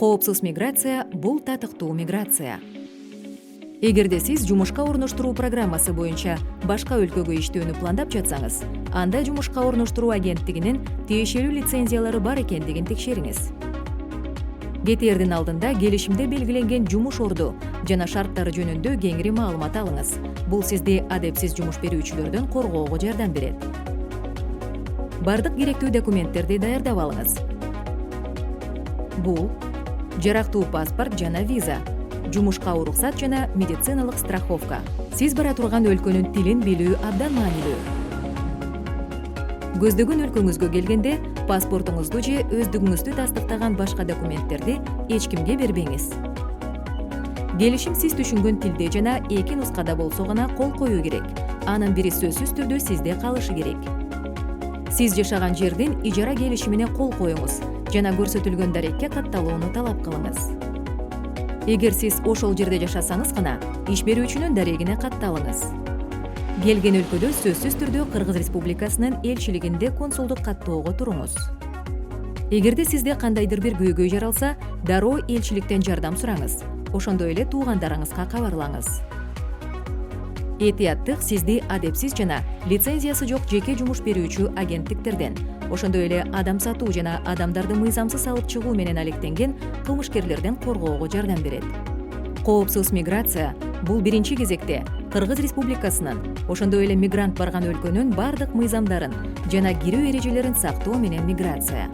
Коопсуз миграция — бул татыктуу миграция. Эгерде сиз жумушка орноштуруу программасы боюнча башка өлкөгө иштөөнү пландап жатсаңыз, анда жумушка орноштуруу агенттигинин тиешелүү лицензиялары бар экендигин текшериңиз. Кетээрдин алдында келишимде белгиленген жумуш орду жана шарттары жөнүндө кеңири маалымат алыңыз. Бул сизди адепсиз жумуш берүүчүлөрдөн коргоого жардам берет. Бардык керектүү документтерди даярдап алыңыз. Бул жарактуу паспорт жана виза, жумушка уруксат жана медициналык страховка. Сиз бара турган өлкөнүн тилин билүү абдан маанилүү. Көздөгөн өлкөңүзгө келгенде паспортуңузду же өздүгүңүздү тастыктаган башка документтерди эч кимге бербеңиз. Келишим сиз түшүнгөн тилде жана 2 нускада болсо гана кол коюу керек. Анын бири сөзсүз түрдө сизде калышы керек. Сиз жашаган жердин ижара келишимине кол коюңуз жана көрсөтүлгөн дарекке катталууну талап кылыңыз. Эгер сиз ошол жерде жашасаңыз гана иш берүүчүнүн дарегине катталыңыз. Келген өлкөдө сөзсүз түрдө Кыргыз Республикасынын элчилигинде консулдук каттоого туруңуз. Эгерде сизде кандайдыр бир көйгөй жаралса, дароо элчиликтен жардам сураңыз. Ошондой эле туугандарыңызга кабарлаңыз. Этияттык сизди адепсиз жана лицензиясы жок жеке жумуш берүүчү агенттиктерден, ошондой эле адам сатуу жана адамдарды мыйзамсыз алып чыгуу менен алектенген кылмышкерлерден коргоого жардам берет. Коопсуз миграция — бул биринчи кезекте Кыргыз Республикасынын, ошондой эле мигрант барган өлкөнүн бардык мыйзамдарын жана кирүү эрежелерин сактоо менен миграция.